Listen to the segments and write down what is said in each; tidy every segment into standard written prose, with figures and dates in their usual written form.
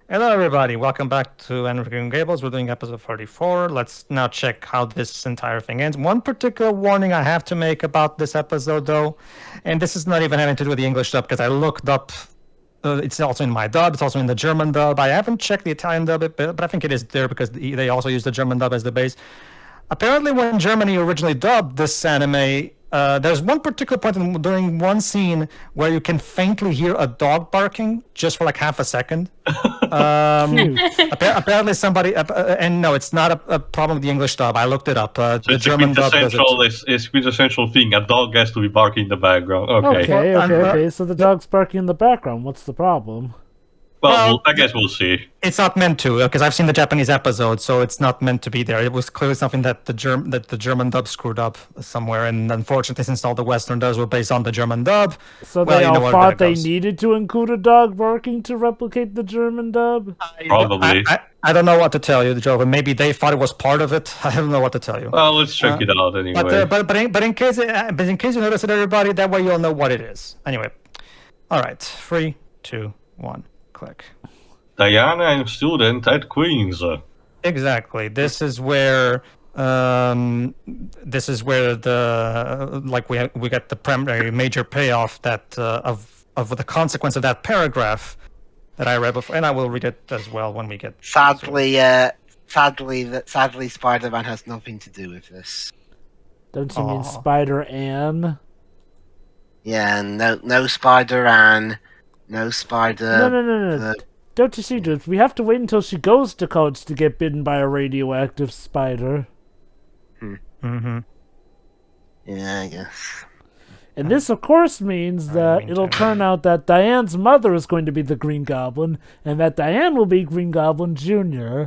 Hello, everybody. Welcome back to Gables. We're doing episode 34. Let's now check how this entire thing ends. One particular warning I have to make about this episode, though, and this is not even having to do with the English dub, because I looked up. It's also in my dub. It's also in the German dub. I haven't checked the Italian dub, but I think it is there because they also use the German dub as the base. Apparently, when Germany originally dubbed this anime, there's one particular point during one scene where you can faintly hear a dog barking just for like half a second. Apparently, somebody and no, it's not a problem with the English dub. I looked it up. So the it's German dub does it. it's quintessential thing. A dog has to be barking in the background. Okay. Okay. So the dog's barking in the background. What's the problem? Well, I guess we'll see. It's not meant to, because I've seen the Japanese episode, so it's not meant to be there. It was clearly something that the German dub screwed up somewhere, and unfortunately, since all the Western dubs were based on the German dub, so they all thought they needed to include a dog barking to replicate the German dub. Probably. I don't know what to tell you, Joe. But maybe they thought it was part of it. I don't know what to tell you. Well, let's check it out anyway. But in case you notice it, everybody, that way you'll know what it is. Anyway, all right, 3, 2, 1. Click. Diana and student at Queens. Exactly. This is where the we get the primary major payoff that of the consequence of that paragraph that I read before, and I will read it as well when we get. Sadly, Spider-Man has nothing to do with this. Don't you mean Spider-Ann? Yeah, no Spider-Ann. No spider. No. Don't you see, dude? We have to wait until she goes to college to get bitten by a radioactive spider. Mm-hmm. Yeah, I guess. And this, of course, means that it'll turn out that Diane's mother is going to be the Green Goblin, and that Diane will be Green Goblin Jr.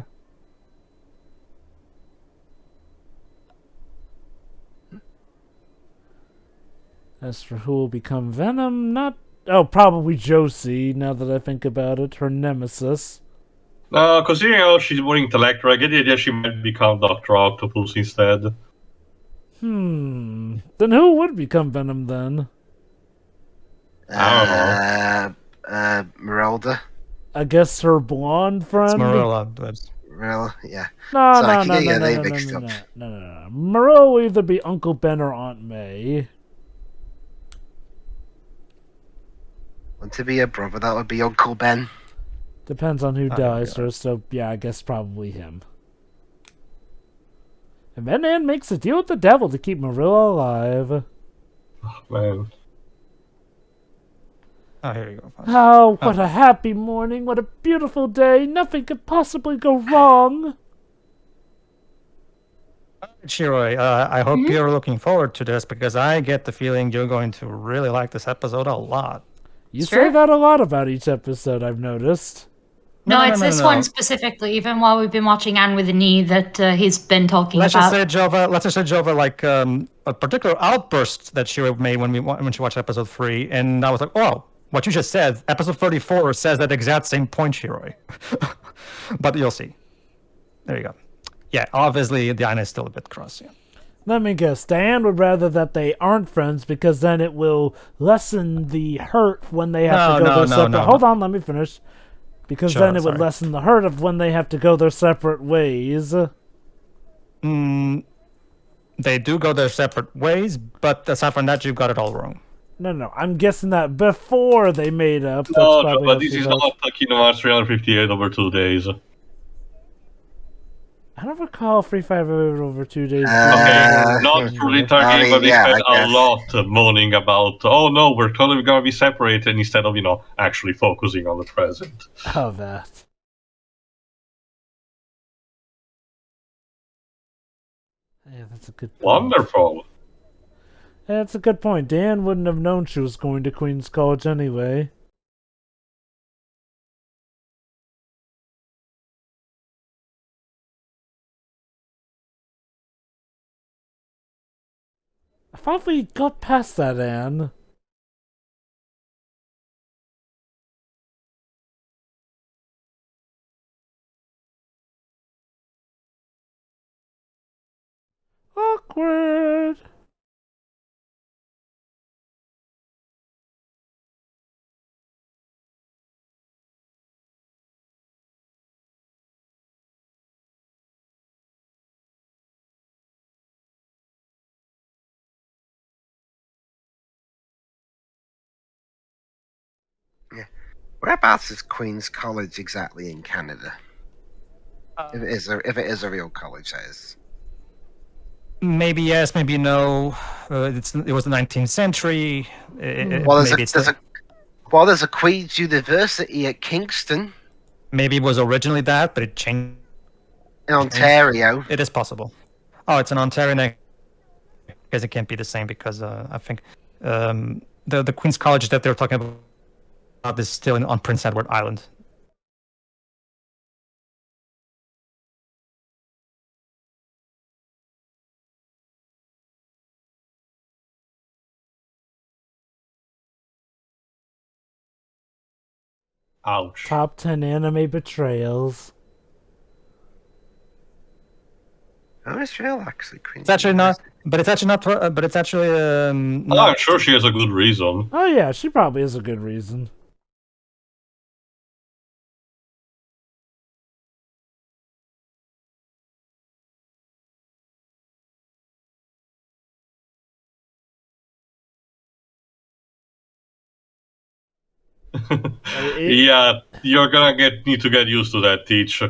As for who will become Venom, probably Josie, now that I think about it, her nemesis. Considering how she's more intellectual, I get the idea she might become Dr. Octopus instead. Then who would become Venom then? I don't know. Merelda? I guess her blonde friend? It's Marilla. Marilla, yeah. No. Marilla will either be Uncle Ben or Aunt May. To be a brother, that would be Uncle Ben. Depends on who dies first, so yeah, I guess probably him. And then Anne makes a deal with the devil to keep Marilla alive. Oh, man. Oh, here you go. Oh, what a happy morning, what a beautiful day, nothing could possibly go wrong. Shiroi, I hope you're looking forward to this, because I get the feeling you're going to really like this episode a lot. You say that a lot about each episode, I've noticed. No, it's this one specifically, even while we've been watching Anne with a Knee, that he's been talking about. Let's just say, Jova, like a particular outburst that Shiroi made when she watched episode 3, and I was like, oh, what you just said, episode 34 says that exact same point, Shiroi. But you'll see. There you go. Yeah, obviously, Diana is still a bit cross, yeah. Let me guess. Diane would rather that they aren't friends because then it will lessen the hurt when they have to go their separate. Hold on, let me finish. Because then it would lessen the hurt of when they have to go their separate ways. They do go their separate ways, but aside from that, you've got it all wrong. No. I'm guessing that before they made up. No, but this is not Kingdom Hearts 358 over 2 days. I don't recall Free Fire over 2 days. Okay, not for the entire game, but they spent a lot moaning about, oh no, we're totally going to be separated instead of, actually focusing on the present. Oh, that. Yeah, that's a good point. Wonderful. Yeah, that's a good point. Dan wouldn't have known she was going to Queen's College anyway. I thought we got past that, Anne. Awkward. Yeah. Whereabouts is Queen's College exactly in Canada? If it is a real college, that is. Maybe yes, maybe no. It was the 19th century. There's a Queen's University at Kingston. Maybe it was originally that, but it changed. In Ontario. It is possible. Oh, it's in Ontario. Because it can't be the same because I think the Queen's College that they're talking about is still on Prince Edward Island. Ouch. Top 10 anime betrayals. Oh, it's real, actually. It's actually not, but it's actually not. But it's actually. I'm sure she has a good reason. Oh yeah, she probably has a good reason. Yeah, you're gonna need to get used to that, Teach.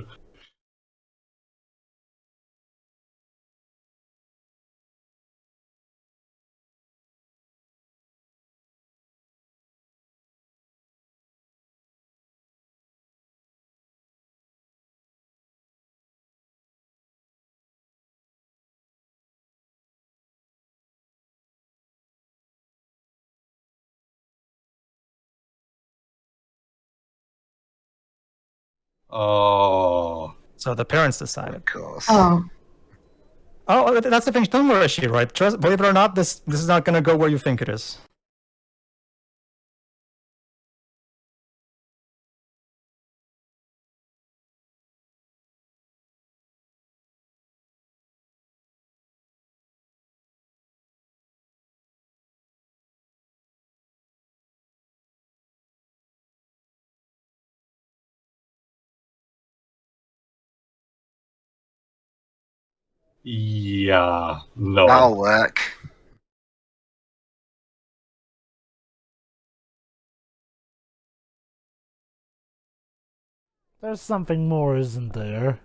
Oh. So the parents decided. Of course. Oh, that's the thing. Don't worry, she right. Believe it or not, this is not going to go where you think it is. Yeah, no. That'll work. There's something more, isn't there?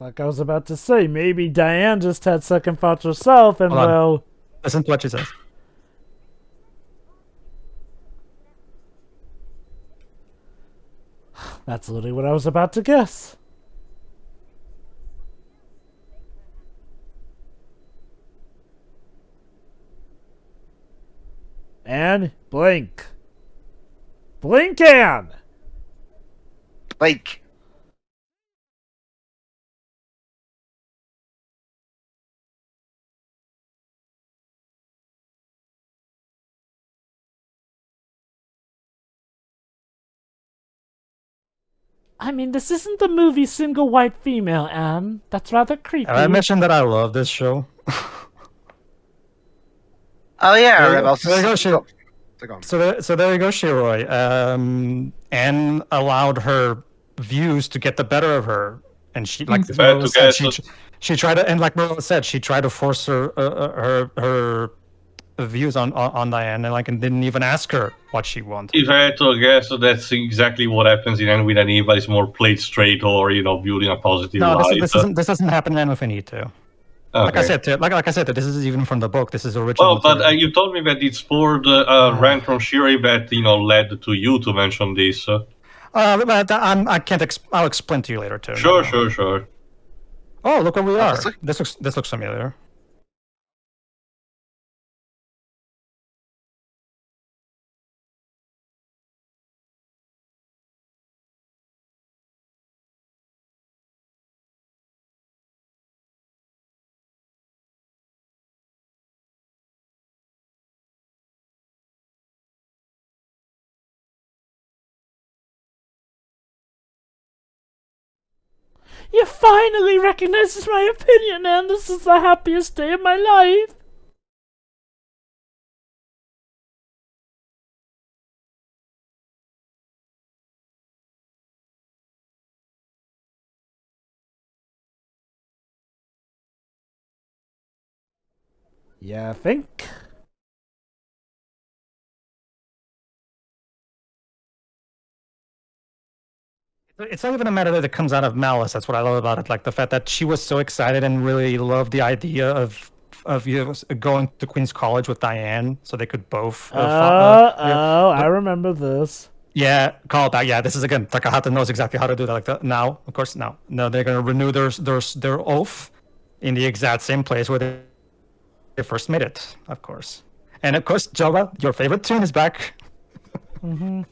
Like I was about to say, maybe Diane just had second thoughts herself, and well... Listen to what she says. That's literally what I was about to guess. And blink. Blink, Ann! Blink. I mean, this isn't the movie Single White Female, Anne. That's rather creepy. I mentioned that I love this show. Oh yeah, there you go, so there you go, Shiroi. Anne allowed her views to get the better of her, and she, like Marilla said, she tried to, and like Marilla said, she tried to force her views on Diane, and didn't even ask her what she wanted. If I had to guess, that's exactly what happens in End with anybody's more played straight or building a positive light. This doesn't happen in End with Need to. Okay. Like I said, this is even from the book. This is original. Well, but you told me that it spurred a rant from Shiri that led to you to mention this. But I can't. I'll explain to you later too. Sure. Oh, look where we are. This looks familiar. You finally recognizes my opinion, and this is the happiest day of my life. Yeah, I think. It's not even a matter that it comes out of malice. That's what I love about it. Like the fact that she was so excited and really loved the idea of going to Queen's College with Diane, so they could both. I remember this. Yeah, call back. Yeah, this is again. Takahata knows exactly how to do that. Like now, of course, no, they're gonna renew their oath in the exact same place where they first made it. Of course, and of course, Joga, your favorite tune is back. Mm-hmm.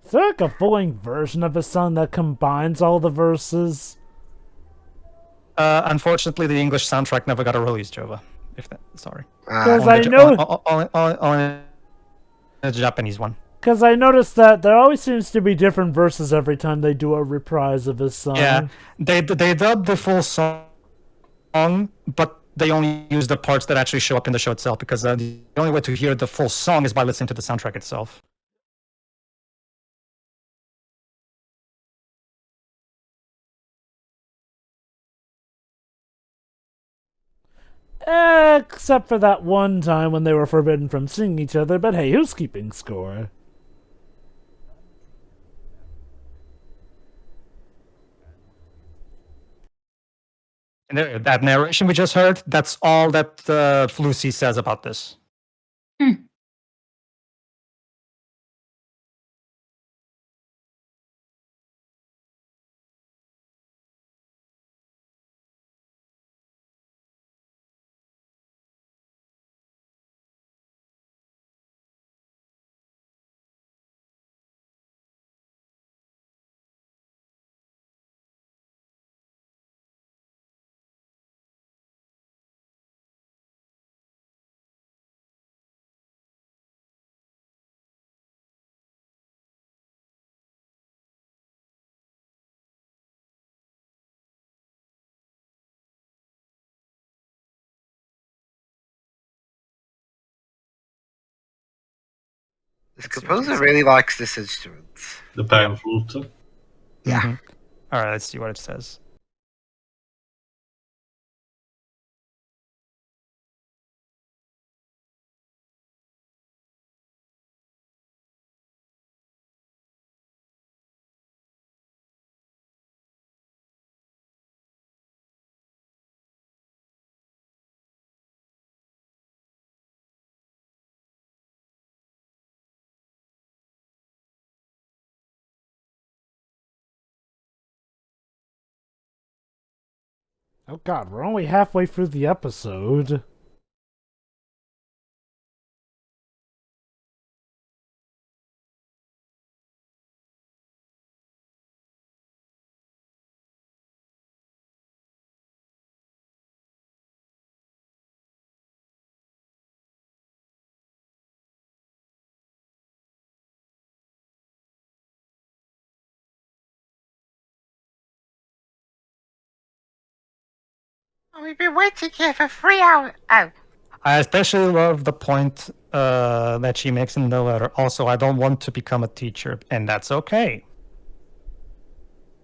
Is there like a full-length version of a song that combines all the verses? Unfortunately, the English soundtrack never got a release, Jova. Sorry. Because I know only the Japanese one. Because I noticed that there always seems to be different verses every time they do a reprise of a song. Yeah, they dubbed the full song, but they only use the parts that actually show up in the show itself, because the only way to hear the full song is by listening to the soundtrack itself. Except for that one time when they were forbidden from seeing each other, but hey, who's keeping score? And that narration we just heard, that's all that Lucy says about this. This composer really likes this instrument. The pan flute. Yeah. Mm-hmm. All right, let's see what it says. Oh god, we're only halfway through the episode. We've been waiting here for 3 hours. Oh. I especially love the point that she makes in the letter. Also, I don't want to become a teacher, and that's okay.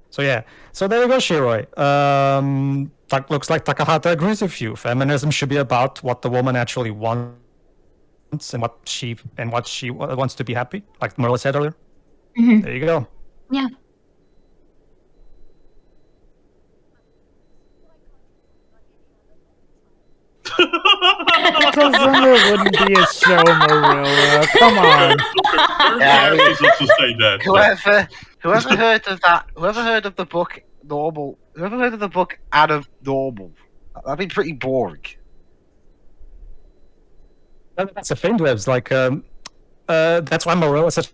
So yeah, so there you go, Shiroi. Looks like Takahata agrees with you. Feminism should be about what the woman actually wants and what she wants to be happy, like Marla said earlier. Mm-hmm. There you go. Yeah. Because then there wouldn't be a show, Marilla. Come on. Yeah, to say that. Whoever heard of that, whoever heard of the book Normal, whoever heard of the book Out of Normal, that'd be pretty boring. That's a thing, Webs. Like, that's why Marilla is such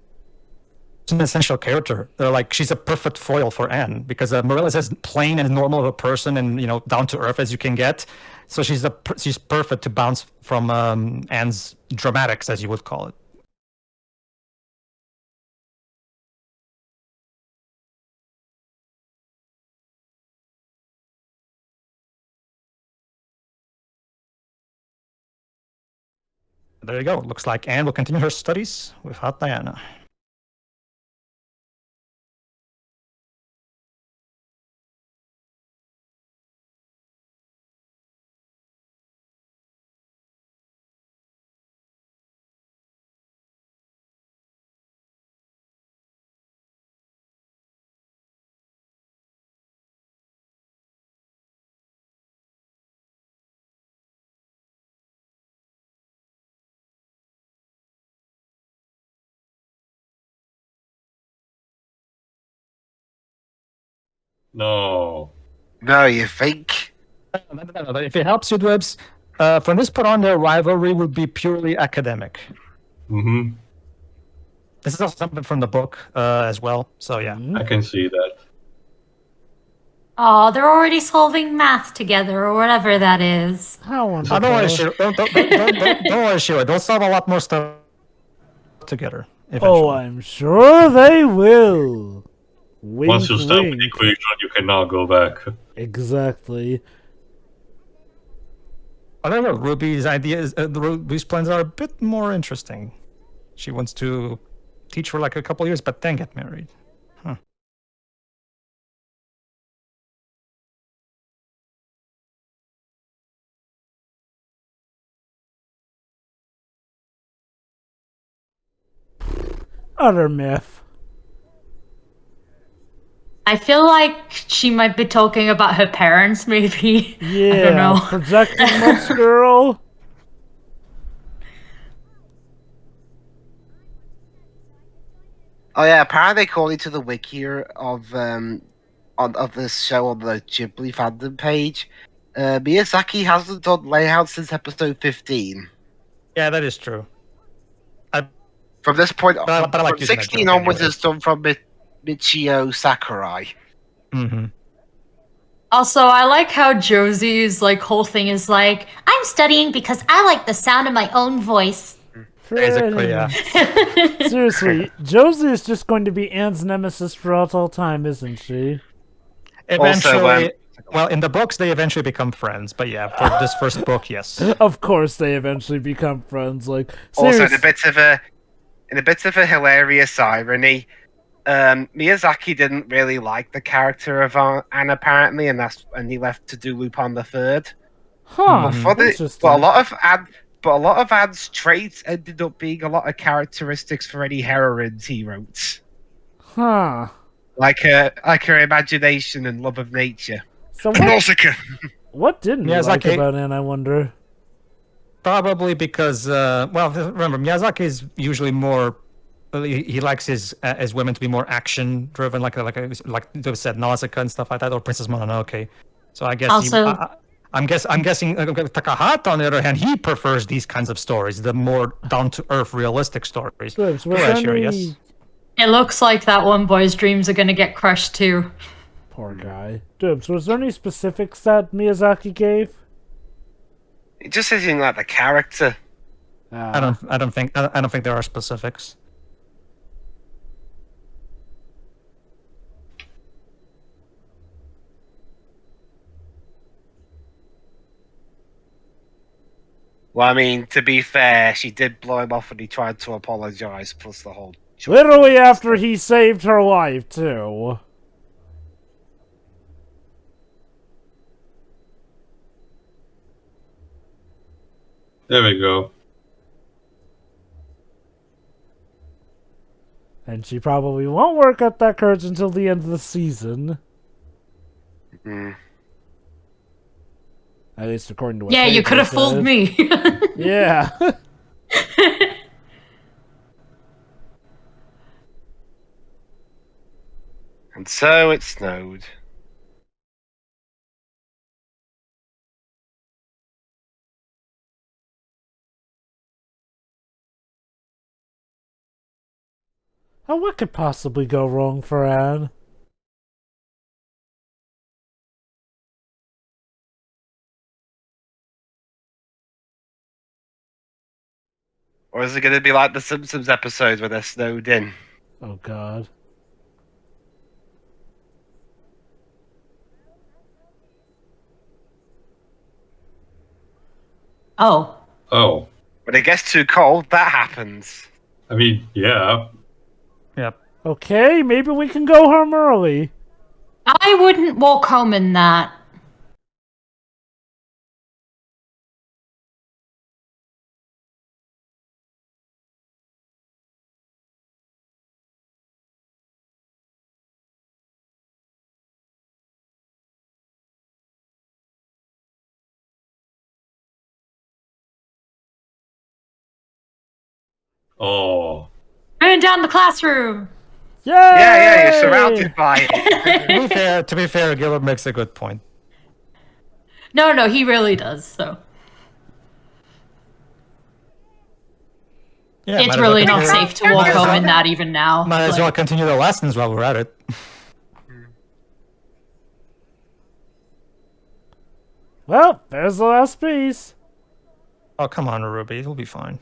an essential character. Like she's a perfect foil for Anne because Marilla is as plain and normal of a person and down to earth as you can get. So she's perfect to bounce from Anne's dramatics, as you would call it. There you go. Looks like Anne will continue her studies without Diana. No. No, you think? No. If it helps you, Dwebs, from this point on, their rivalry would be purely academic. Mm-hmm. This is also something from the book as well, so yeah. I can see that. Oh, they're already solving math together, or whatever that is. How wonderful. Don't worry, Shira. Don't worry, Shira. They'll solve a lot more stuff together eventually. Oh, I'm sure they will. Wink, Once you stop wink. the equation, you cannot go back. Exactly. I don't know. Ruby's ideas, Ruby's plans are a bit more interesting. She wants to teach for like a couple years, but then get married. Huh. Utter myth. I feel like she might be talking about her parents, maybe. Yeah, I don't know. projecting much, girl. Oh yeah, apparently according to the wiki of this show on the Ghibli fandom page, Miyazaki hasn't done layout since episode 15. Yeah, that is true. From this point, but I like from 16 onwards, it's done from Michio Sakurai. Mm-hmm. Also, I like how Josie's whole thing is like, I'm studying because I like the sound of my own voice. Basically, yeah. Seriously, Josie is just going to be Anne's nemesis throughout all time, isn't she? Eventually, well, in the books, they eventually become friends. But yeah, for this first book, yes. Of course, they eventually become friends. Also, in a bit of a hilarious irony, Miyazaki didn't really like the character of Anne apparently, and he left to do Lupin the Third. Huh? But a lot of Anne's traits ended up being a lot of characteristics for any heroines he wrote. Huh? Like her imagination and love of nature. So what didn't you like about Anne, I wonder? Probably because, well, remember, Miyazaki is usually more. He likes his women to be more action driven, like you said, Nausicaa and stuff like that, or Princess Mononoke. So I guess also, I'm guessing Takahata, on the other hand, he prefers these kinds of stories, the more down to earth, realistic stories. Yes. It looks like that one boy's dreams are gonna get crushed too. Poor guy. Dibs, was there any specifics that Miyazaki gave? It just isn't like the character. I don't think there are specifics. Well, I mean, to be fair, she did blow him off when he tried to apologize, plus the whole... Literally after he saved her life, too. There we go. And she probably won't work up that courage until the end of the season. Mm. At least according to what Yeah, you could have fooled me. Yeah. And so it snowed. Oh, what could possibly go wrong for Anne? Or is it going to be like the Simpsons episodes where they're snowed in? Oh, God. Oh. Oh. When it gets too cold, that happens. I mean, yeah. Yep. Okay, maybe we can go home early. I wouldn't walk home in that. Oh. Burn down the classroom. Yay! Yeah, you're surrounded by it. To be fair, Gilbert makes a good point. No, he really does, so. Yeah, it's really not safe to walk home in that even now. Might as well continue the lessons while we're at it. Well, there's the last piece. Oh, come on, Ruby. It'll be fine.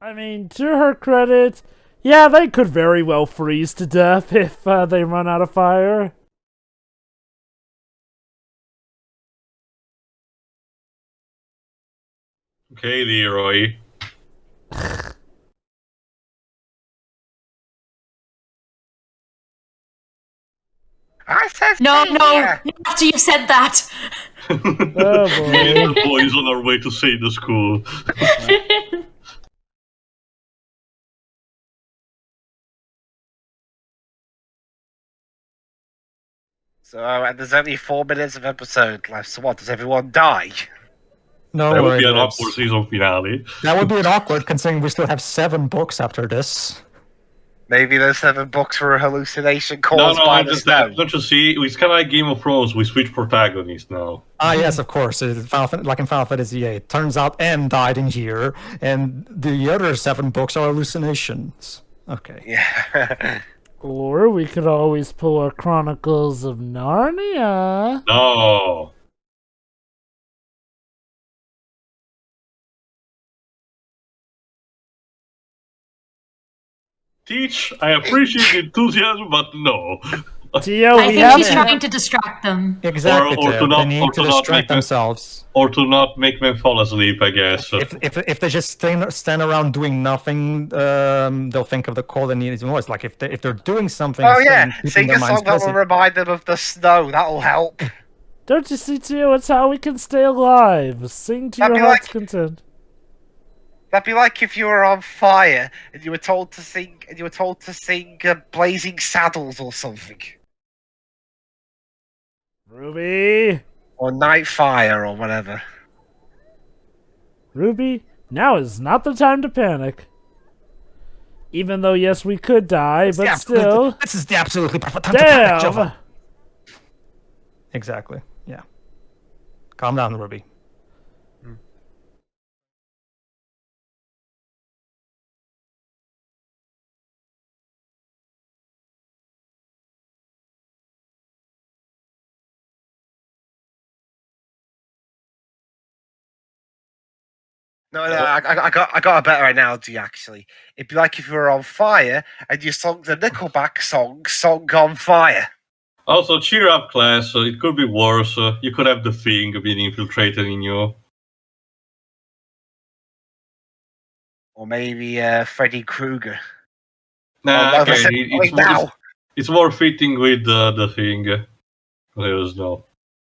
I mean, to her credit, yeah, they could very well freeze to death if they run out of fire. Okay, Leroy. I said no, after you said that. Oh, boy. Me and the boys on our way to save the school. So there's only 4 minutes of episode left. So what? Does everyone die? No, that would be an awkward season finale. That would be an awkward, considering we still have 7 books after this. Maybe those 7 books were a hallucination caused by the snow. Don't you see? It's kind of like Game of Thrones. We switch protagonists now. Ah, yes, of course. Like in Final Fantasy VIII. Turns out N died in here, and the other 7 books are hallucinations. Okay. Yeah. Or we could always pull a Chronicles of Narnia. No. Teach, I appreciate the enthusiasm, but no. Tio, I think he's trying to distract them. Exactly. Or to not, they need to distract themselves. Or to not make them fall asleep, I guess. If they just stand around doing nothing, they'll think of the cold and need even worse. Like if they're doing something. Oh yeah, sing a song that will remind them of the snow. That'll help. Don't you see, Tio? It's how we can stay alive. Sing to your heart's content. That'd be like if you were on fire and you were told to sing, "Blazing Saddles" or something. Ruby. Or Night Fire or whatever. Ruby, now is not the time to panic. Even though, yes, we could die, but still. This is the absolutely perfect time to panic, Jova. Exactly. Yeah. Calm down, Ruby. No, I got a better analogy actually. It'd be like if you were on fire and you sung the Nickelback song on fire. Also, cheer up, class. It could be worse. You could have the Thing being infiltrated in you. Or maybe Freddy Krueger. Nah, okay. It's more fitting with the Thing. Let us know.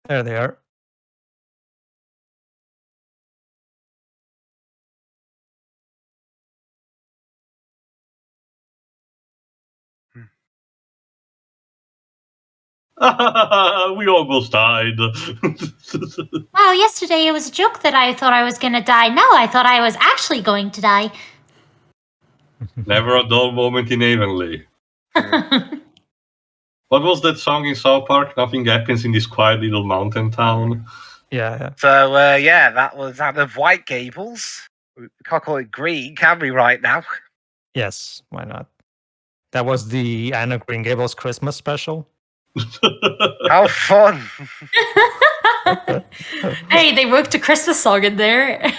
There they are. We almost died. Wow, yesterday it was a joke that I thought I was going to die. No, I thought I was actually going to die. Never a dull moment in Avenlea. What was that song in South Park? Nothing happens in this quiet little mountain town. Yeah. So that was out of White Gables. We can't call it green, can we? Right now. Yes. Why not? That was the Anna Green Gables Christmas special. How fun! Hey, they worked a Christmas song in there.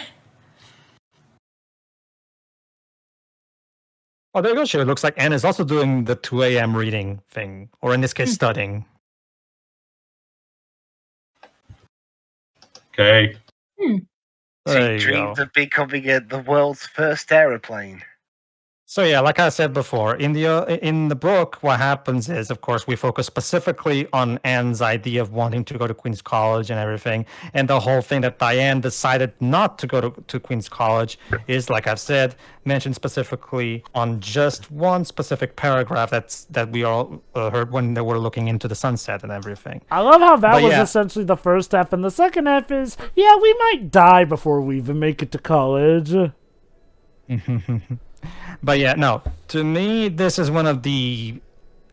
Oh, there you go. It looks like Anne is also doing the 2 a.m. reading thing, or in this case, studying. Okay. There She you dreamed go. of becoming the world's first aeroplane. So yeah, like I said before, in the book, what happens is, of course, we focus specifically on Anne's idea of wanting to go to Queen's College and everything, and the whole thing that Diane decided not to go to Queen's College is, like I've said, mentioned specifically on just one specific paragraph that we all heard when they were looking into the sunset and everything. I love how that was essentially the first half, and the second half is, yeah, we might die before we even make it to college. But yeah, no. To me, this is one of the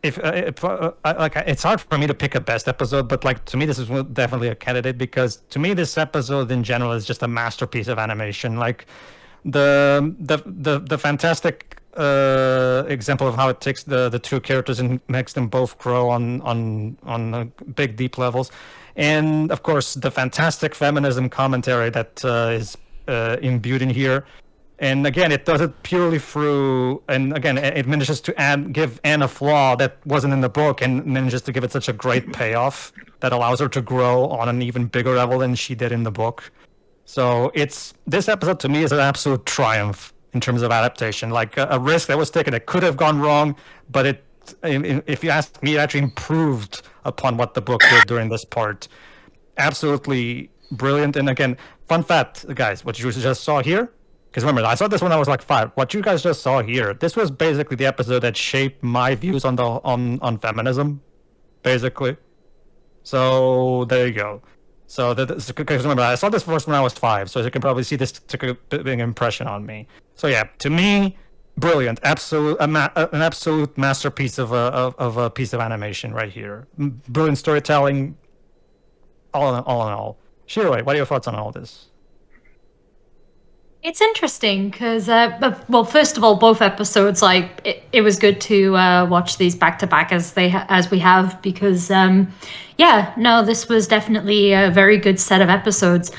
it's hard for me to pick a best episode, but like to me, this is definitely a candidate because to me, this episode in general is just a masterpiece of animation. Like the fantastic example of how it takes the two characters and makes them both grow on big deep levels, and of course the fantastic feminism commentary that is imbued in here. And again, it does it purely through, and again, it manages to give Anne a flaw that wasn't in the book, and manages to give it such a great payoff that allows her to grow on an even bigger level than she did in the book. So this episode to me is an absolute triumph in terms of adaptation. Like a risk that was taken, it could have gone wrong, but if you ask me, it actually improved upon what the book did during this part. Absolutely brilliant. And again, fun fact, guys, what you just saw here. Because remember, I saw this when I was like 5. What you guys just saw here, this was basically the episode that shaped my views on feminism, basically. So there you go. So because remember, I saw this first when I was 5, so as you can probably see, this took a big impression on me. So yeah, to me, brilliant, an absolute masterpiece of a piece of animation right here. Brilliant storytelling. All in all. Shiroi, what are your thoughts on all this? It's interesting because, well, first of all, both episodes, like it was good to watch these back to back as we have because, this was definitely a very good set of episodes.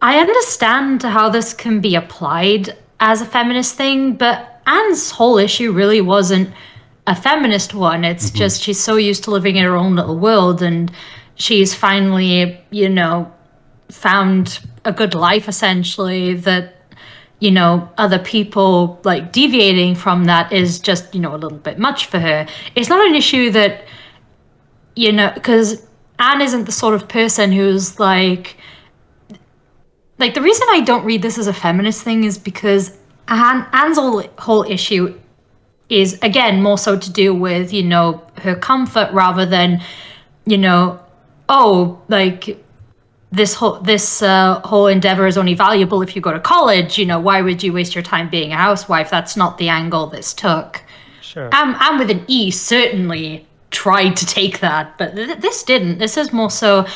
I understand how this can be applied as a feminist thing, but Anne's whole issue really wasn't a feminist one. It's just she's so used to living in her own little world, and she's finally, found a good life essentially that other people like deviating from that is just a little bit much for her. It's not an issue that because Anne isn't the sort of person who's like the reason I don't read this as a feminist thing is because Anne's whole issue is again more so to do with her comfort rather than this whole endeavor is only valuable if you go to college. Why would you waste your time being a housewife? That's not the angle this took. Sure. Anne with an E certainly tried to take that, but this didn't. This is more so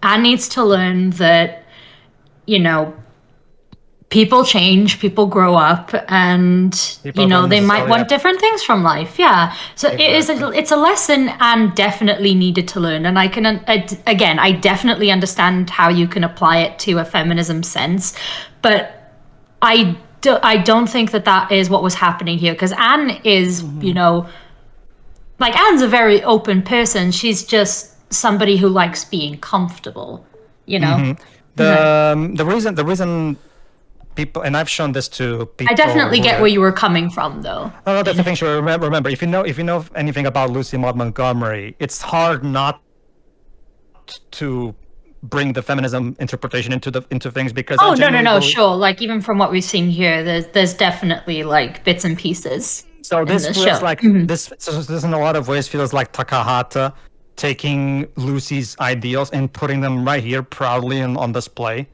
Anne needs to learn that, people change, people grow up, and they might want different things from life. Yeah. So exactly. It's a lesson Anne definitely needed to learn, and I definitely understand how you can apply it to a feminism sense, but I don't think that is what was happening here because Anne is Anne's a very open person. She's just somebody who likes being comfortable. The reason people, and I've shown this to people. I definitely get where you were coming from, though. No, that's the thing. Sure, remember, if you know anything about Lucy Maud Montgomery, it's hard not to bring the feminism interpretation into things because. Oh no, sure. Like even from what we've seen here, there's definitely like bits and pieces. So this feels like this in a lot of ways feels like Takahata taking Lucy's ideals and putting them right here proudly on display.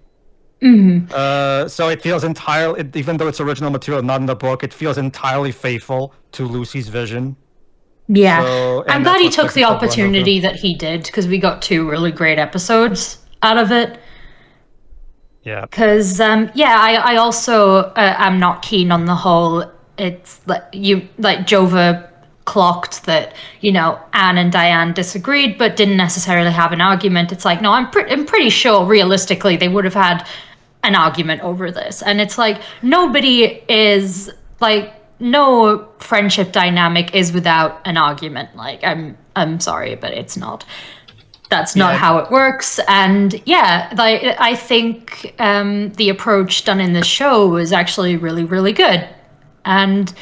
So it feels entirely, even though it's original material, not in the book, it feels entirely faithful to Lucy's vision. Yeah, I'm glad he took the opportunity that he did because we got 2 really great episodes out of it. Yeah. Because I also am not keen on the whole. It's like Jova clocked that Anne and Diane disagreed, but didn't necessarily have an argument. It's like, no, I'm pretty sure realistically they would have had an argument over this, and it's like nobody is like no friendship dynamic is without an argument. Like I'm sorry, but it's not. That's not how it works. And I think the approach done in this show is actually really, really good. And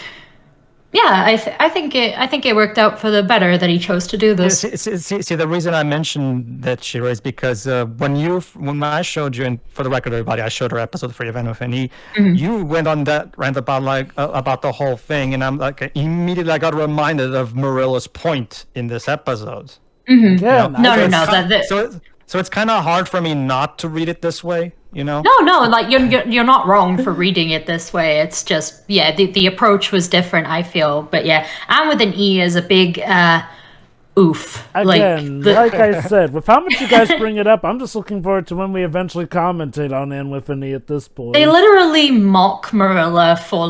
I think it worked out for the better that he chose to do this. See, the reason I mentioned that, Shira, is because when I showed you, and for the record, everybody, I showed her episode 3 of NFNE, you went on that rant about about the whole thing, and I'm like immediately I got reminded of Marilla's point in this episode. Mm-hmm. Yeah, no. So it's kind of hard for me not to read it this way, No, like you're not wrong for reading it this way. It's just the approach was different, I feel. But and with an E is a big oof. Again, like I said, with how much you guys bring it up, I'm just looking forward to when we eventually commentate on Anne with an E at this point. They literally mock Marilla for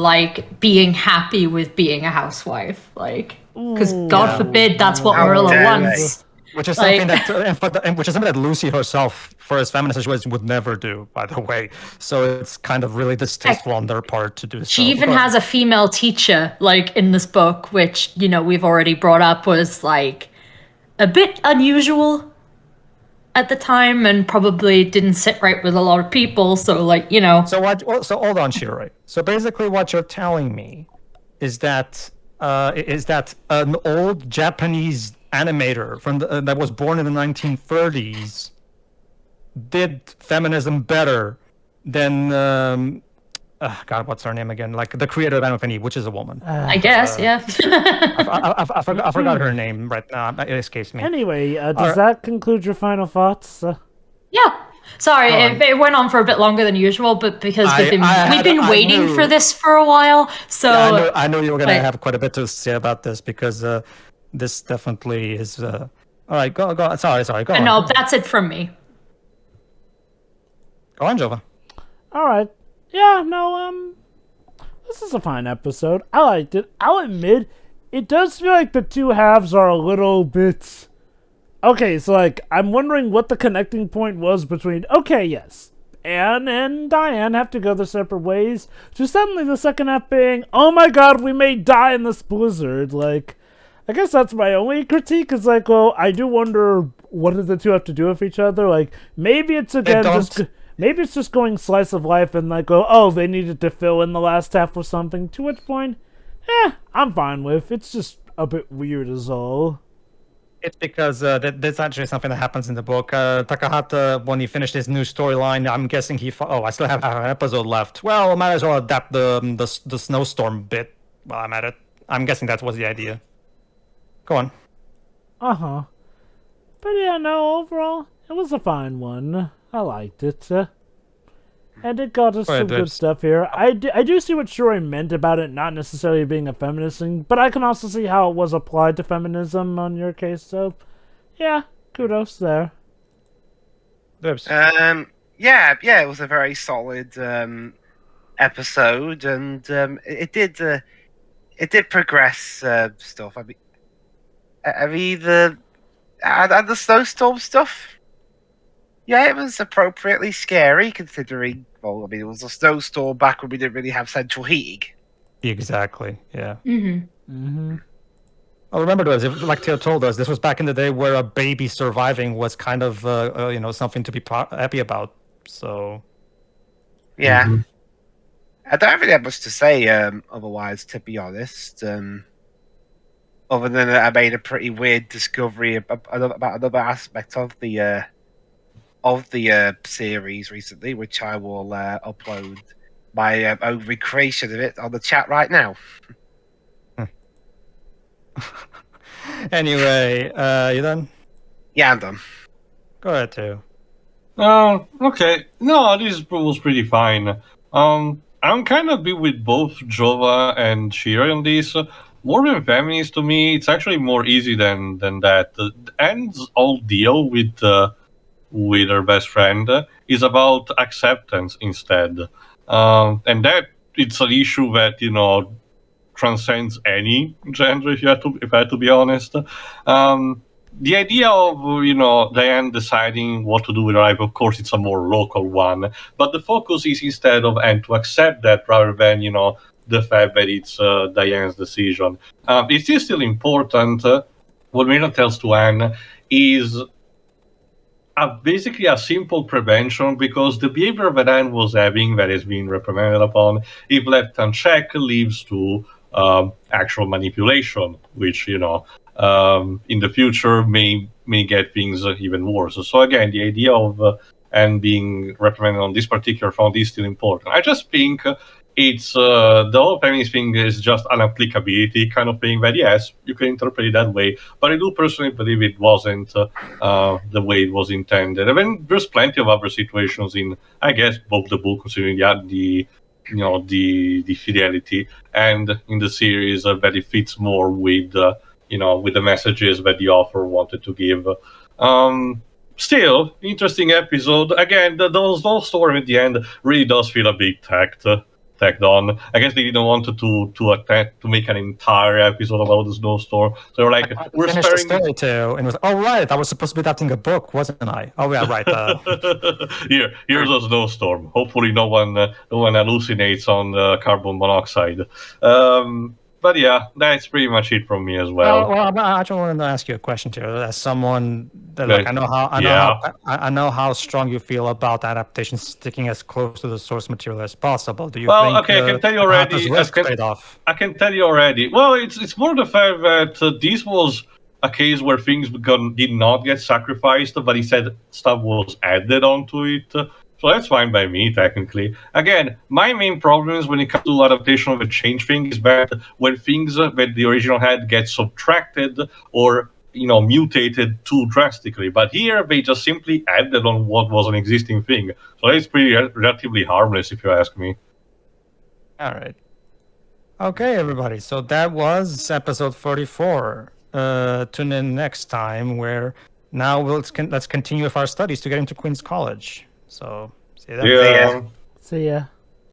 being happy with being a housewife, because God forbid that's what Marilla wants. Which is something that Lucy herself, for as feminist as she was, would never do, by the way. So it's kind of really distasteful on their part to do so. She even has a female teacher, in this book, which, we've already brought up was, a bit unusual at the time and probably didn't sit right with a lot of people. So, So hold on, Shira. So basically what you're telling me is that an old Japanese animator that was born in the 1930s did feminism better than God, what's her name again? The creator of NFNE, which is a woman. I guess, I forgot her name right now. It escapes me. Anyway, does that conclude your final thoughts? Yeah. Sorry, it went on for a bit longer than usual, but because we've been waiting for this for a while, so I know you were gonna have quite a bit to say about this because this definitely is. All right, go. Sorry, go on. No, that's it from me. Go on, Jova. All right. Yeah, no, this is a fine episode. I liked it. I'll admit, it does feel like the two halves are a little bit. Okay, so I'm wondering what the connecting point was between. Okay, yes, Anne and Diane have to go their separate ways. To suddenly the second half being, oh my God, we may die in this blizzard. I guess that's my only critique. Is I do wonder what do the two have to do with each other. Maybe it's maybe it's just going slice of life and they needed to fill in the last half with something. To which point, I'm fine with. It's just a bit weird is all. It's because that's actually something that happens in the book. Takahata, when he finished his new storyline, I'm guessing I still have an episode left. Well, I might as well adapt the snowstorm bit while I'm at it. I'm guessing that was the idea. Go on. Uh-huh. But no, overall, it was a fine one. I liked it. And it got us some good stuff here. I do see what Shuri meant about it not necessarily being a feminist thing, but I can also see how it was applied to feminism on your case, so yeah, kudos there. Dibs. It was a very solid episode, and it did progress stuff. The snowstorm stuff. Yeah, it was appropriately scary considering, it was a snowstorm back when we didn't really have central heating. Exactly, yeah. Mm-hmm. Well, remember, like Theo told us, this was back in the day where a baby surviving was kind of, something to be happy about, so... Yeah. Mm-hmm. I don't really have much to say otherwise, to be honest. Other than I made a pretty weird discovery about another aspect of the series recently, which I will upload my own recreation of it on the chat right now. Anyway, you done? Yeah, I'm done. Go ahead, too. Okay. No, this was pretty fine. I'm kind of with both Jova and Shira on this. More than feminist to me, it's actually more easy than that. The ends all deal with with her best friend is about acceptance instead, and that it's an issue that transcends any gender. If I had to be honest, the idea of Diane deciding what to do with her life, of course, it's a more local one, but the focus is instead of and to accept that rather than the fact that it's Diane's decision. It is still important. What Mira tells to Anne is basically a simple prevention, because the behavior that Anne was having that has been reprimanded upon, if left unchecked, leads to actual manipulation, which in the future may get things even worse. So again, the idea of Anne being reprimanded on this particular front is still important. I just think it's the whole feminist thing is just an applicability kind of thing that yes, you can interpret it that way, but I do personally believe it wasn't the way it was intended. I mean, there's plenty of other situations in, I guess, both the book, considering the fidelity, and in the series that it fits more with with the messages that the author wanted to give. Still, interesting episode. Again, the snowstorm at the end really does feel a big tacked on. I guess they didn't want to make an entire episode about the snowstorm. So they're like, we're sparing the story too, and it was, oh right, I was supposed to be adapting a book, wasn't I? Oh yeah, right. Here's a snowstorm. Hopefully, no one hallucinates on carbon monoxide. But yeah, that's pretty much it from me as well. Well, I actually wanted to ask you a question too. As someone that, like, I know how strong you feel about adaptation sticking as close to the source material as possible. Do you think? Okay, I can tell you already. I can tell you already. Well, it's more the fact that this was a case where things did not get sacrificed, but instead stuff was added onto it. So that's fine by me, technically. Again, my main problem is when it comes to adaptation of a change thing is that when things that the original had get subtracted or mutated too drastically. But here they just simply added on what was an existing thing. So it's pretty relatively harmless, if you ask me. All right. Okay, everybody. So that was episode 44. Tune in next time, where now let's continue with our studies to get into Queen's College. So, see you then. Yeah. See ya.